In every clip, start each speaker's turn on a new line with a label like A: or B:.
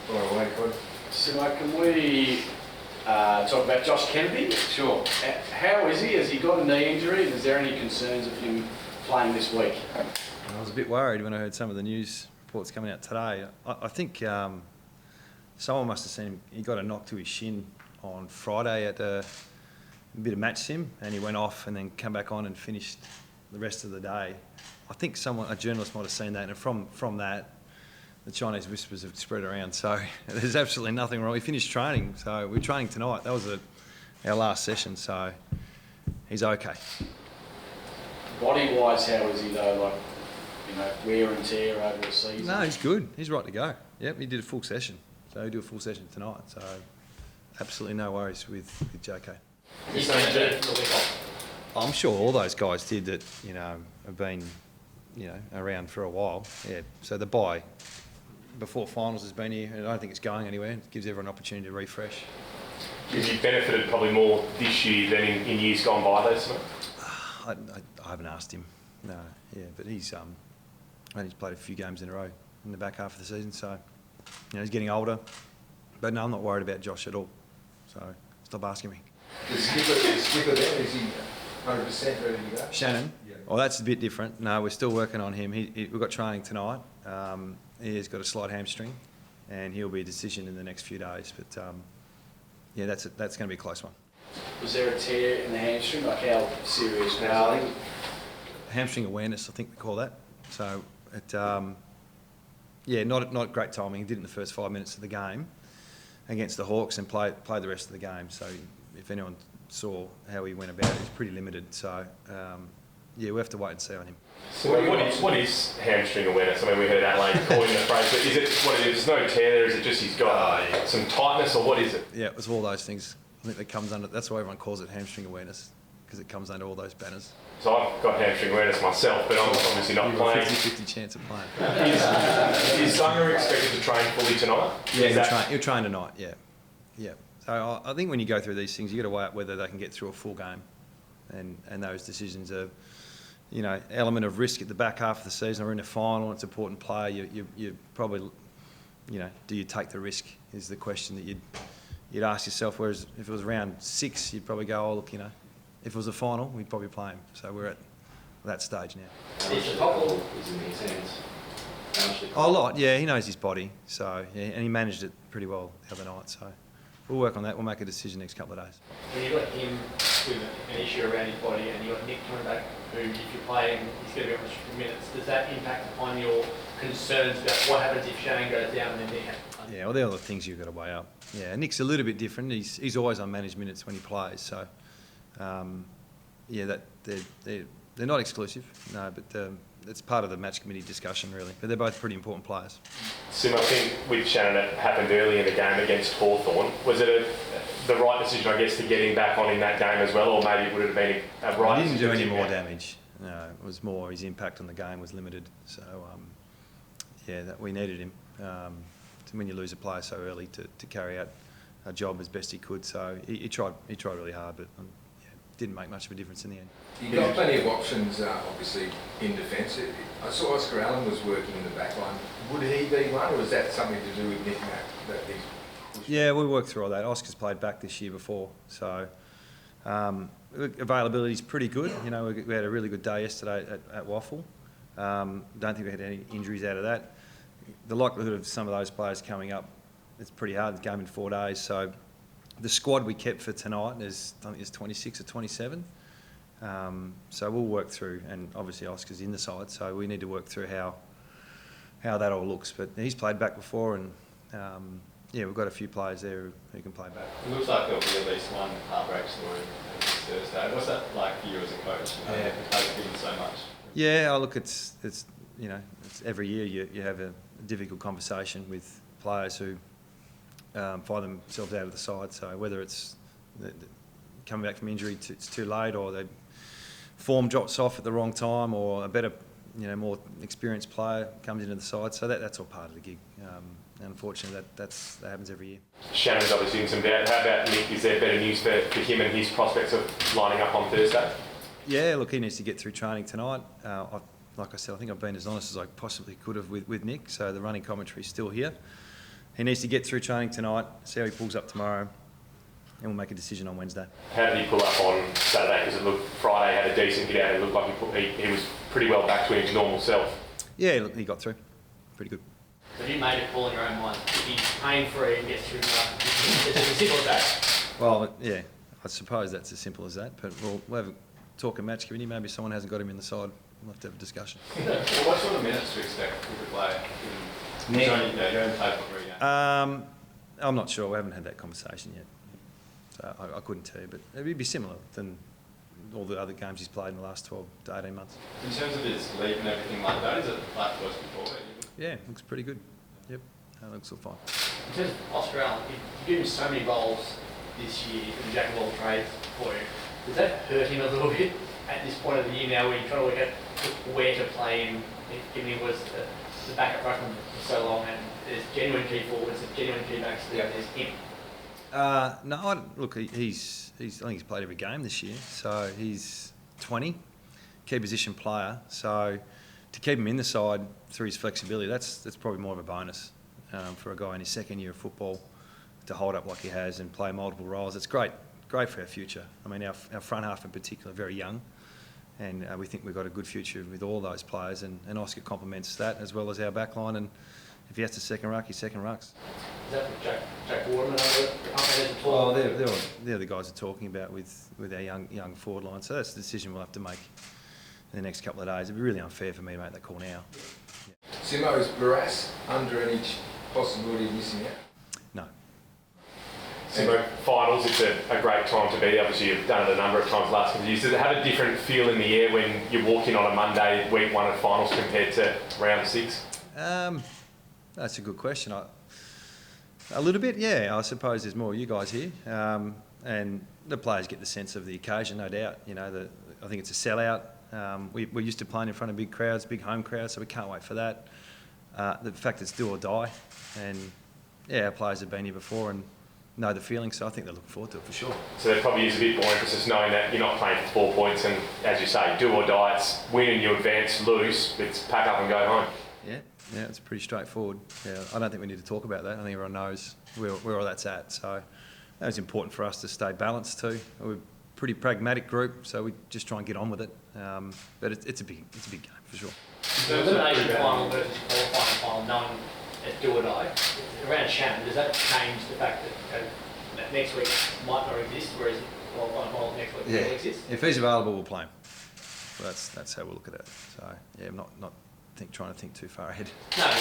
A: Fire away, Coach.
B: So, can we talk about Josh Kennedy?
A: Sure.
B: How is he? Has he got a knee injury? Is there any concerns of him playing this week?
C: I was a bit worried when I heard some of the news reports coming out today. I think someone must have seen him. He got a knock to his shin on Friday at a bit of match sim, and he went off and then come back on and finished the rest of the day. I think a journalist might have seen that, and from that, the Chinese whispers have spread around. So there's absolutely nothing wrong. He finished training, so we're training tonight. That was our last session, so he's okay.
B: Body-wise, how is he though? Wear and tear over the season?
C: No, he's good. He's right to go. Yep, he did a full session. So he'll do a full session tonight. So absolutely no worries with JK.
B: He's going to do it.
C: I'm sure all those guys did that, have been, around for a while. Yeah. So the bye before finals has been here, and I don't think it's going anywhere. It gives everyone an opportunity to refresh.
D: Has he benefited probably more this year than in years gone by, though, Smith?
C: I haven't asked him. No, yeah, but he's played a few games in a row in the back half of the season, so he's getting older. But no, I'm not worried about Josh at all. So stop asking me.
A: The skipper there, is he 100% ready to go?
C: Shannon? Yeah. Well, that's a bit different. No, we're still working on him. We've got training tonight. He has got a slight hamstring, and he'll be a decision in the next few days. But that's going to be a close one.
B: Was there a tear in the hamstring? Like how serious was it?
C: Hamstring awareness, I think we call that. So not great timing. He did it in the first 5 minutes of the game against the Hawks and played the rest of the game. So if anyone saw how he went about it, it's pretty limited. So we have to wait and see on him.
D: So what is hamstring awareness? I mean, we heard Adelaide calling the phrase, but is it what it is? There's no tear there. Is it just he's got some tightness, or what is it?
C: Yeah, it's all those things. I think that comes under. That's why everyone calls it hamstring awareness, because it comes under all those banners.
D: So I've got hamstring awareness myself, but I'm obviously not playing.
C: 50-50 chance of playing.
D: Is Sanger expected to train fully tonight?
C: Yeah, he'll train tonight. Yeah. So I think when you go through these things, you got to weigh up whether they can get through a full game, and those decisions are, element of risk at the back half of the season. We're in a final. It's an important player. You probably, do you take the risk? Is the question that you'd ask yourself. Whereas if it was round 6, you'd probably go, oh look, if it was a final, we'd probably play him. So we're at that stage now.
E: Is in his hands?
C: A lot, yeah. He knows his body, so and he managed it pretty well the other night. So we'll work on that. We'll make a decision next couple of days.
F: When you got him with an issue around his body, and you got Nick coming back, who, if you're playing, he's going to be on restricted minutes. Does that impact upon your concerns about what happens if Shane goes down and then Nick?
C: Yeah, well, they're all the things you've got to weigh up. Yeah, Nick's a little bit different. He's always on managed minutes when he plays. So, that they're not exclusive. No, but it's part of the match committee discussion really. But they're both pretty important players.
D: Sim, I think with Shannon, it happened early in the game against Hawthorn. Was it the right decision, I guess, to get him back on in that game as well, or maybe would it have been a right?
C: He didn't do any more damage. No, it was more his impact on the game was limited. So, that we needed him. When you lose a player so early to carry out a job as best he could, so he tried really hard, but didn't make much of a difference in the end.
A: You've got plenty of options, obviously, in defence. I saw Oscar Allen was working in the back line. Would he be one, or is that something to do with Nick Mack?
C: Yeah, we worked through all that. Oscar's played back this year before, so availability is pretty good. We had a really good day yesterday at Waffle. Don't think we had any injuries out of that. The likelihood of some of those players coming up, it's pretty hard. The game in 4 days. So the squad we kept for tonight I think there's 26 or 27. So we'll work through, and obviously Oscar's in the side, so we need to work through how that all looks. But he's played back before, and we've got a few players there who can play back.
E: It looks like there'll be at least one heartbreak story this Thursday. What's that like for you as a coach? You've given so much.
C: Yeah, look, it's every year you have a difficult conversation with players who find themselves out of the side. So whether it's coming back from injury, it's too late, or their form drops off at the wrong time, or a better, more experienced player comes into the side. So that's all part of the gig. Unfortunately, that happens every year.
D: Shannon's obviously in some doubt. How about Nick? Is there better news for him and his prospects of lining up on Thursday?
C: Yeah, look, he needs to get through training tonight. Like I said, I think I've been as honest as I possibly could have with Nick. So the running commentary is still here. he needs to get through training tonight, see how he pulls up tomorrow, and we'll make a decision on Wednesday.
D: How did he pull up on Saturday? Because it looked Friday had a decent get out. It looked like he was pretty well back to his normal self.
C: Yeah, look, he got through. Pretty good.
F: So you made a call in your own mind. If he's pain-free and gets through the it's as simple as that.
C: Well, yeah, I suppose that's as simple as that, but we'll have a talk and match committee. Maybe someone hasn't got him in the side. We'll have to have a discussion.
E: Well, what sort of minutes do you expect with the player? You only played for 3 games.
C: I'm not sure. We haven't had that conversation yet. So I couldn't tell you, but it would be similar than all the other games he's played in the last 12 to 18 months.
E: In terms of his leap and everything like that, is it like it was before?
C: Yeah, looks pretty good. Yep, that looks all fine.
F: In terms of Oscar Allen, you've given him so many roles this year, and jack of all trades for him. Does that hurt him a little bit at this point of the year now, where you're trying to look at where to play him, given he was the backup ruckman for so long, and there's genuine key forwards, there's genuine key backs, there's him?
C: No, look, I think he's played every game this year, so he's 20, key position player. So to keep him in the side through his flexibility, that's probably more of a bonus for a guy in his second year of football to hold up like he has and play multiple roles. It's great for our future. I mean, our front half in particular, very young, and we think we've got a good future with all those players, and Oscar complements that as well as our back line, and if he has to second ruck, he's second rucks.
F: Is that what Jack Waterman over at
C: Well, they're the guys we're talking about with our young forward line, so that's the decision we'll have to make in the next couple of days. It'd be really unfair for me to make that call now.
A: Simo, is Barras under any possibility of missing out?
C: No.
D: So finals, it's a great time to be. Obviously, you've done it a number of times last couple of years. Does it have a different feel in the air when you walk in on a Monday, week 1 of finals compared to round 6?
C: That's a good question. A little bit, yeah. I suppose there's more of you guys here, and the players get the sense of the occasion, no doubt. You know, I think it's a sellout. We're used to playing in front of big crowds, big home crowds, so we can't wait for that. The fact it's do or die, and yeah, our players have been here before and know the feeling, so I think they're looking forward to it for sure.
D: So there probably is a bit more emphasis knowing that you're not playing for 4 points, and as you say, do or die. It's win and you advance, lose, it's pack up and go home.
C: Yeah, it's pretty straightforward. Yeah, I don't think we need to talk about that. I think everyone knows where all that's at. So that was important for us to stay balanced too. We're a pretty pragmatic group, so we just try and get on with it. But it's a big game for sure.
F: The elimination final versus qualifying final, knowing it's do or die, around Shannon, does that change the fact that next week might not exist, whereas qualifying final next week will exist?
C: If he's available, we'll play him. Well, that's how we'll look at it. So yeah, I'm not trying to think too far ahead.
F: No,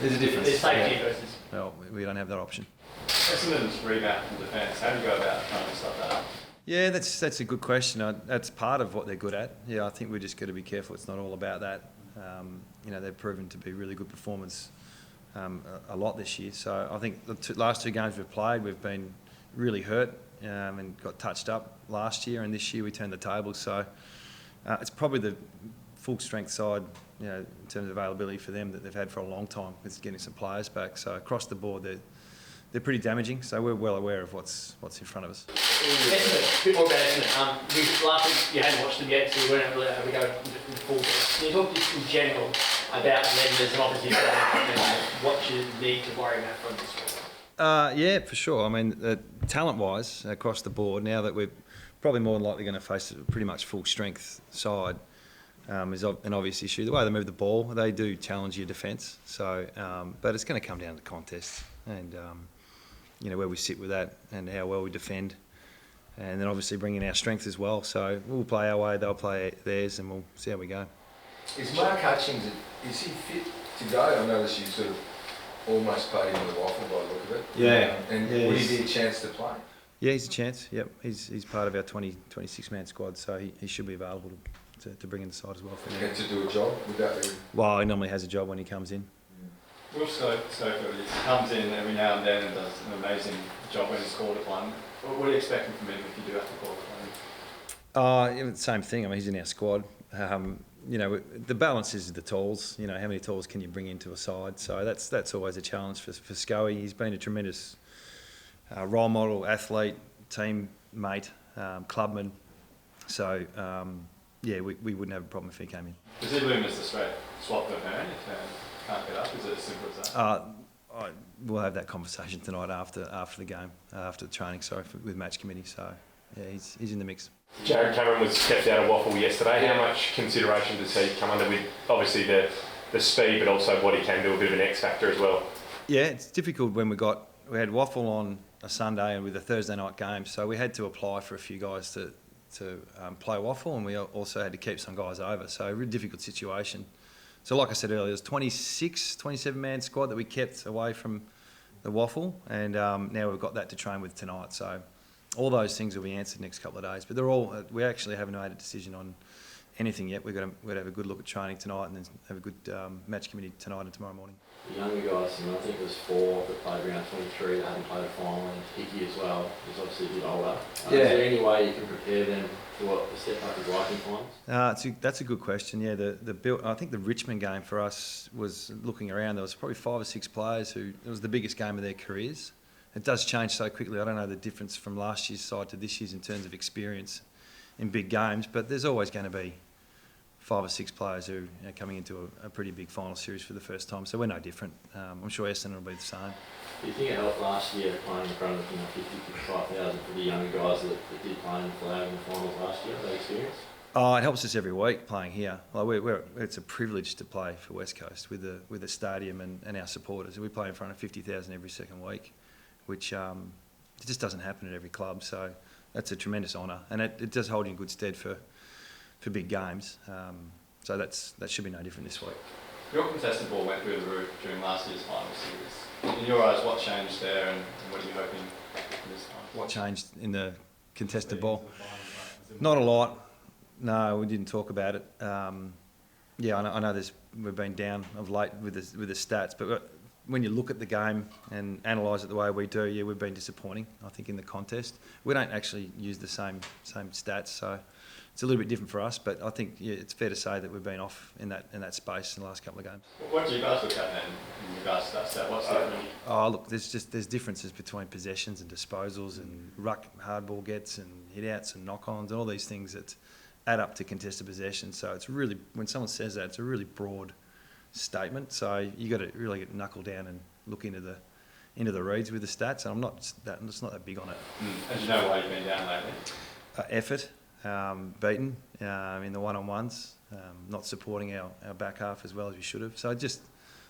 C: there's a difference.
F: There's safety versus.
C: Well, we don't have that option.
E: Essendon's rebound from defence. How do you go about trying to stop that up?
C: Yeah, that's a good question. That's part of what they're good at. Yeah, I think we just got to be careful. It's not all about that. They've proven to be really good performers a lot this year. So I think the last 2 games we've played, we've been really hurt and got touched up last year, and this year we turned the tables. So it's probably the full strength side, in terms of availability for them that they've had for a long time. It's getting some players back. So across the board, they're pretty damaging. So we're well aware of what's in front of us.
F: A bit more about Essendon. Last week you hadn't watched them yet, so you weren't really able to go in full. Can you talk just in general about members and obviously what you need to worry about from this week?
C: Yeah, for sure. I mean, talent-wise, across the board, now that we're probably more than likely going to face a pretty much full strength side, is an obvious issue. The way they move the ball, they do challenge your defence. So, but it's going to come down to the contest and where we sit with that and how well we defend, and then obviously bring in our strength as well. So we'll play our way, they'll play theirs, and we'll see how we go.
A: Is Mark Hutchings, is he fit to go? I noticed you sort of almost played him in the waffle by the look of it.
C: Yeah.
A: Would he be a chance to play?
C: Yeah, he's a chance. Yep, he's part of our 26-man squad, so he should be available to bring in the side as well.
A: And to do a job? Would that be?
C: Well, he normally has a job when he comes in.
E: Will Schofield comes in every now and then and does an amazing job when he's called upon. What are you expecting from him if you do have to call upon him?
C: Same thing. I mean, he's in our squad. The balance is the tools. How many tools can you bring into a side? So that's always a challenge for Scoey. He's been a tremendous role model, athlete, teammate, clubman. So we wouldn't have a problem if he came in.
E: Does he loom as the straight swap for Hearn if can't get up? Is it as simple as that?
C: We'll have that conversation tonight after the game, after the training, with match committee. So, yeah, he's in the mix.
D: Jared Cameron was kept out of Waffle yesterday. How much consideration does he come under with obviously the speed, but also what he can do, a bit of an X factor as well?
C: Yeah, it's difficult when we had Waffle on a Sunday and with a Thursday night game, so we had to apply for a few guys to play Waffle, and we also had to keep some guys over. So a really difficult situation. So like I said earlier, it was 27 man squad that we kept away from the Waffle, and now we've got that to train with tonight. So all those things will be answered next couple of days. But we actually haven't made a decision on anything yet. We're going to have a good look at training tonight, and then have a good match committee tonight and tomorrow morning.
G: The younger guys, I think it was 4 that played round 23 that hadn't played a final, and Hickey as well, who's obviously a bit older. Is there any way you can prepare them for what the step up is like in finals?
C: That's a good question. Yeah, I think the Richmond game for us was, looking around, there was probably 5 or 6 players who, it was the biggest game of their careers. It does change so quickly. I don't know the difference from last year's side to this year's in terms of experience in big games, but there's always going to be 5 or 6 players who are coming into a pretty big final series for the first time, so we're no different. I'm sure Essendon will be the same.
G: Do you think it helped last year playing in front of 55,000 for the younger guys that did play in the flag in the finals last year, that experience?
C: Oh, it helps us every week playing here. Like it's a privilege to play for West Coast with the stadium and our supporters. We play in front of 50,000 every second week, which it just doesn't happen at every club, so that's a tremendous honour, and it does hold you in good stead for big games. So that should be no different this week.
E: Your contested ball went through the roof during last year's final series. In your eyes, what changed there, and what are you hoping for this time?
C: What changed in the contested ball? Not a lot. No, we didn't talk about it. Yeah, I know we've been down of late with the stats, but when you look at the game and analyse it the way we do, yeah, we've been disappointing, I think, in the contest. We don't actually use the same stats, so it's a little bit different for us, but I think it's fair to say that we've been off in that space in the last couple of games.
E: What do you guys look at then in regards to that stat? What's different?
C: Oh, look, there's differences between possessions and disposals and ruck hardball gets and hit-outs and knock-ons and all these things that add up to contested possession. So it's really, when someone says that, it's a really broad statement. So you got to really get knuckled down and look into the reads with the stats. And I'm just not that big on it.
E: And do you know why you've been down lately?
C: Effort. Beaten in the one-on-ones, not supporting our back half as well as we should have. So just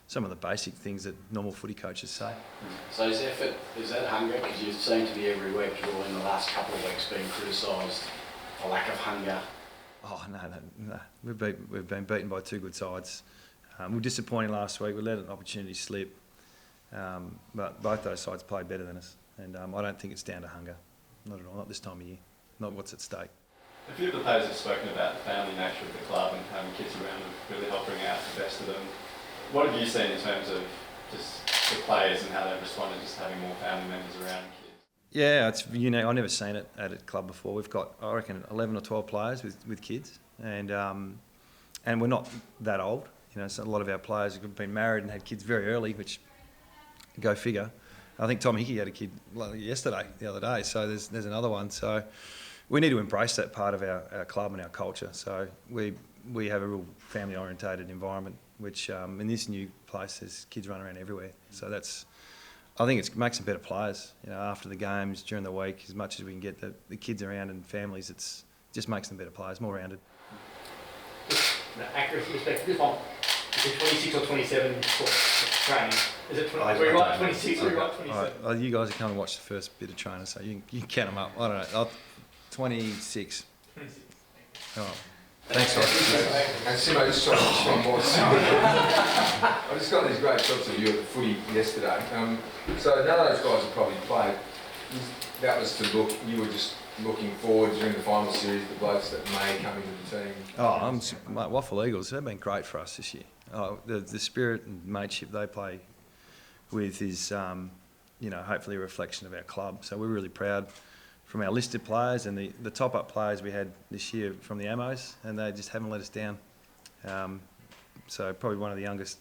C: some of the basic things that normal footy coaches say.
B: So is effort, is that hunger? Because you seem to be every week, or in the last couple of weeks, being criticised for lack of hunger.
C: Oh, no. We've been beaten by 2 good sides. We were disappointed last week. We let an opportunity slip. But both those sides played better than us. And I don't think it's down to hunger. Not at all. Not this time of year. Not what's at stake.
E: A few of the players have spoken about the family nature of the club and having kids around and really help bring out the best of them. What have you seen in terms of just the players and how they've responded just having more family members around kids? Yeah,
C: it's unique. I've never seen it at a club before. We've got, I reckon, 11 or 12 players with kids, and we're not that old. So a lot of our players have been married and had kids very early, which, go figure. I think Tom Hickey had a kid the other day, so there's another one. So we need to embrace that part of our club and our culture. So we have a real family orientated environment, which in this new place there's kids running around everywhere. So I think it makes them better players. After the games, during the week, as much as we can get the kids around and families, it just makes them better players, more rounded.
F: Accuracy perspective, this one, is it 26 or 27 for training? Is it 26 or 27?
C: You guys are coming to watch the first bit of training, so you can count them up. I don't know. 26. Oh. Thanks, guys.
A: And Simo, just trying to respond more. I just got these great shots of you at the footy yesterday. So none of those guys have probably played. That was to look. You were just looking forward during the final series, the blokes that may come into the team.
C: Mate, Waffle Eagles, they've been great for us this year. The spirit and mateship they play with is, hopefully a reflection of our club. So we're really proud from our listed players and the top-up players we had this year from the Amos, and they just haven't let us down. So probably one of the youngest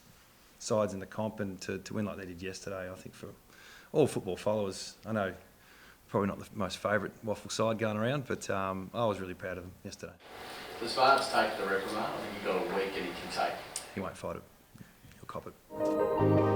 C: sides in the comp, and to win like they did yesterday, I think for all football followers, I know probably not the most favourite Waffle side going around, but I was really proud of them yesterday.
B: Does Vance take the reprimand? I think you've got a week and he can take.
C: He won't fight it. He'll cop it.